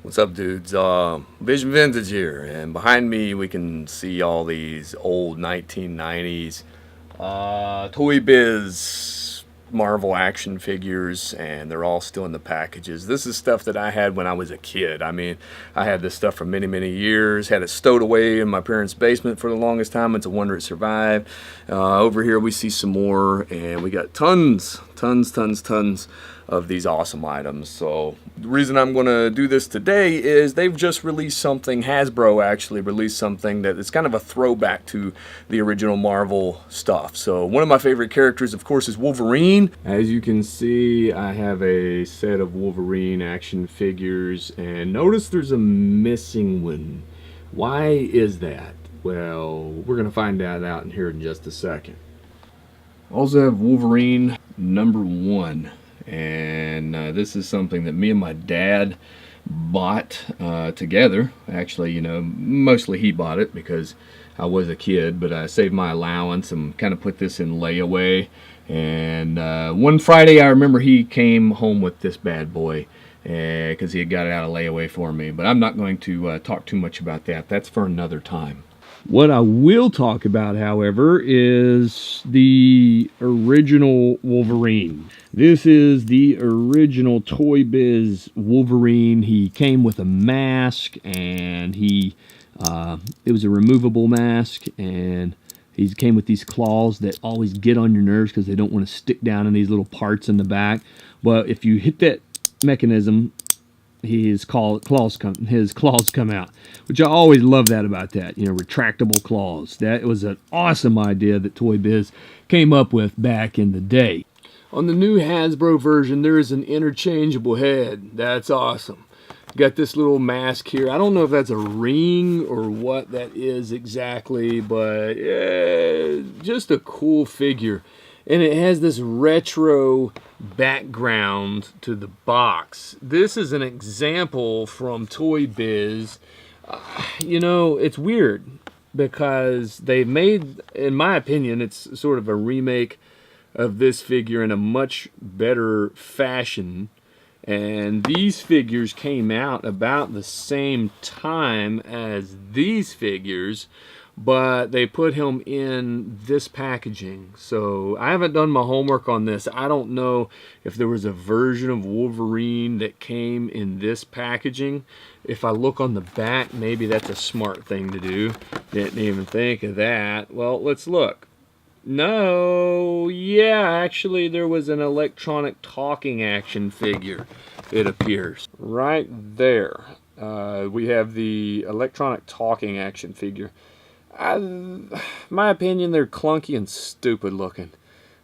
What's up, dudes? Vision Vintage here, and behind me we can see all these old 1990s Toy Biz Marvel action figures, and they're all still in the packages. This is stuff that I had when I was a kid. I mean, I had this stuff for many, many years, had it stowed away in my parents' basement for the longest time. It's a wonder it survived. Over here we see some more, and we got tons of these awesome items. So the reason I'm going to do this today is they've just released something. Hasbro actually released something that is kind of a throwback to the original Marvel stuff. So one of my favorite characters, of course, is Wolverine. As you can see, I have a set of Wolverine action figures, and notice there's a missing one. Why is that? Well, we're going to find that out in here in just a second. Also have Wolverine #1. And this is something that me and my dad bought together. Actually, you know, mostly he bought it because I was a kid, but I saved my allowance and kind of put this in layaway. And one Friday I remember he came home with this bad boy because he had got it out of layaway for me. But I'm not going to talk too much about that. That's for another time. What I will talk about, however, is the original Wolverine. This is the original Toy Biz Wolverine. He came with a mask, and it was a removable mask, and he came with these claws that always get on your nerves because they don't want to stick down in these little parts in the back. But if you hit that mechanism, his claws come out, which I always love that about that, you know, retractable claws. That was an awesome idea that Toy Biz came up with back in the day. On the new Hasbro version, there is an interchangeable head. That's awesome. Got this little mask here. I don't know if that's a ring or what that is exactly, but just a cool figure. And it has this retro background to the box. This is an example from Toy Biz. You know, it's weird because they've made, in my opinion, it's sort of a remake of this figure in a much better fashion. And these figures came out about the same time as these figures, but they put him in this packaging. So I haven't done my homework on this. I don't know if there was a version of Wolverine that came in this packaging. If I look on the back, maybe that's a smart thing to do. Didn't even think of that. Well, let's look. No, yeah, actually there was an electronic talking action figure, it appears. Right there. We have the electronic talking action figure. My opinion, they're clunky and stupid looking,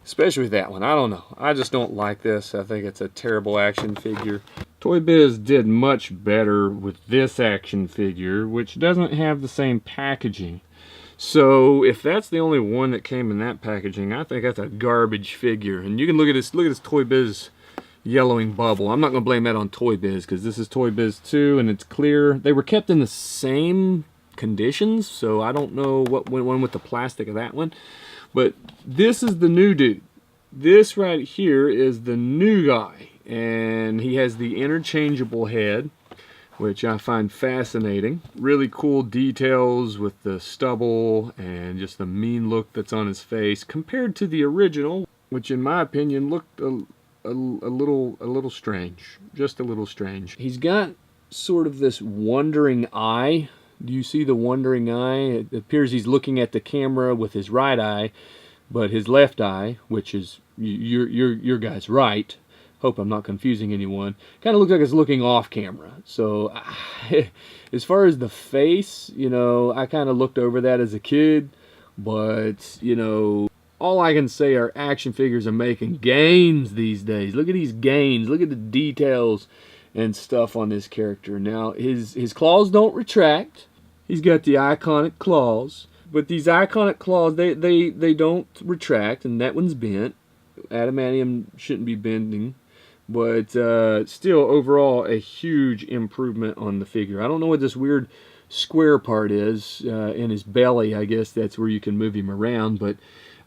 especially that one. I don't know. I just don't like this. I think it's a terrible action figure. Toy Biz did much better with this action figure, which doesn't have the same packaging. So if that's the only one that came in that packaging, I think that's a garbage figure. And you can look at this Toy Biz yellowing bubble. I'm not going to blame that on Toy Biz because this is Toy Biz 2 and it's clear. They were kept in the same conditions, so I don't know what went on with the plastic of that one, but this is the new dude. This right here is the new guy, and he has the interchangeable head, which I find fascinating. Really cool details with the stubble and just the mean look that's on his face compared to the original, which in my opinion looked a little strange, just a little strange. He's got sort of this wondering eye. Do you see the wondering eye? It appears he's looking at the camera with his right eye, but his left eye, which is your guy's right, hope I'm not confusing anyone, kind of looks like it's looking off camera. So as far as the face, you know, I kind of looked over that as a kid, but you know, all I can say are action figures are making gains these days. Look at these gains. Look at the details and stuff on this character. Now his claws don't retract. He's got the iconic claws, but these iconic claws they don't retract, and that one's bent. Adamantium shouldn't be bending, but still overall a huge improvement on the figure. I don't know what this weird square part is in his belly. I guess that's where you can move him around, but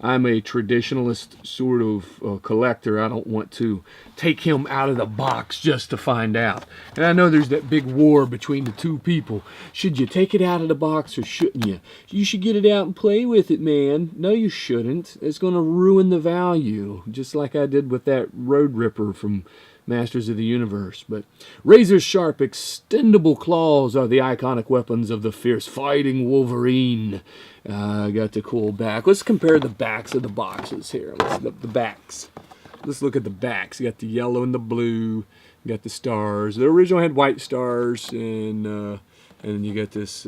I'm a traditionalist sort of collector. I don't want to take him out of the box just to find out. And I know there's that big war between the two people. Should you take it out of the box or shouldn't you? You should get it out and play with it, man. No, you shouldn't. It's going to ruin the value, just like I did with that Road Ripper from Masters of the Universe. But razor-sharp, extendable claws are the iconic weapons of the fierce fighting Wolverine. Got the cool back. Let's compare the backs of the boxes here. Let's look at the backs. Let's look at the backs. You got the yellow and the blue. You got the stars. The original had white stars, and you got this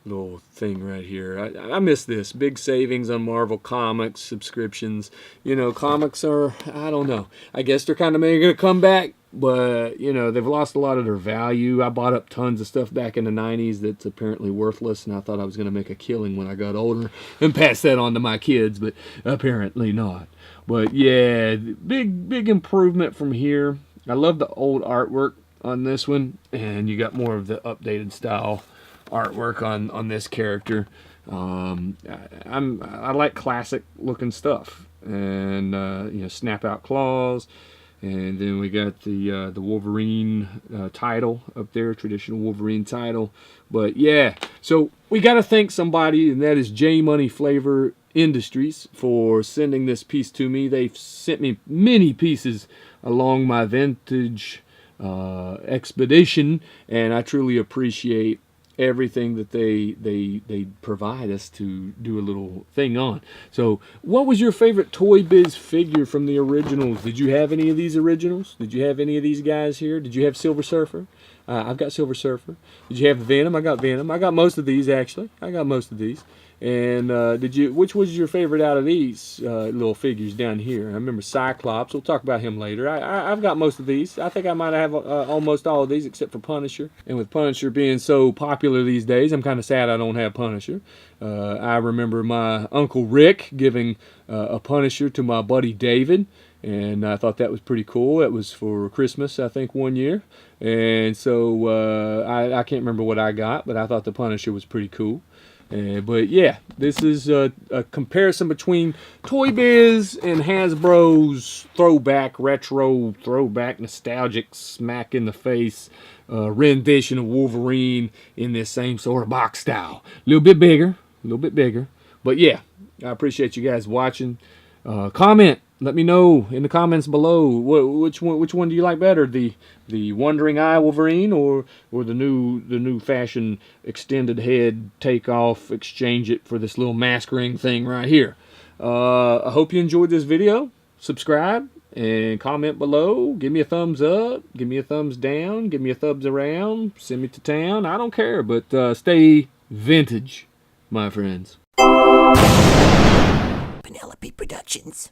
little thing right here. I miss this. Big savings on Marvel Comics subscriptions. You know, comics are, I don't know. I guess they're kind of making a comeback, but, you know, they've lost a lot of their value. I bought up tons of stuff back in the 90s that's apparently worthless, and I thought I was going to make a killing when I got older and pass that on to my kids, but apparently not. But, yeah, big improvement from here. I love the old artwork on this one, and you got more of the updated style artwork on this character. I like classic looking stuff, and you know, snap out claws, and then we got the Wolverine title up there, traditional Wolverine title. But yeah, so we got to thank somebody, and that is J Money Flavor Industries for sending this piece to me. They've sent me many pieces along my vintage expedition, and I truly appreciate everything that they provide us to do a little thing on. So what was your favorite Toy Biz figure from the originals? Did you have any of these originals? Did you have any of these guys here? Did you have Silver Surfer? I've got Silver Surfer. Did you have Venom? I got Venom. I got most of these, actually. I got most of these. And which was your favorite out of these little figures down here? I remember Cyclops. We'll talk about him later. I've got most of these. I think I might have almost all of these except for Punisher. And with Punisher being so popular these days, I'm kind of sad I don't have Punisher. I remember my Uncle Rick giving a Punisher to my buddy David, and I thought that was pretty cool. It was for Christmas, I think, one year. And so I can't remember what I got, but I thought the Punisher was pretty cool. But yeah, this is a comparison between Toy Biz and Hasbro's retro throwback, nostalgic, smack in the face rendition of Wolverine in this same sort of box style. A little bit bigger. But yeah, I appreciate you guys watching. Comment. Let me know in the comments below which one do you like better, the Wandering Eye Wolverine or the new fashion extended head, take off, exchange it for this little mask ring thing right here. I hope you enjoyed this video. Subscribe and comment below. Give me a thumbs up. Give me a thumbs down. Give me a thumbs around. Send me to town. I don't care, but stay vintage, my friends. Penelope Productions.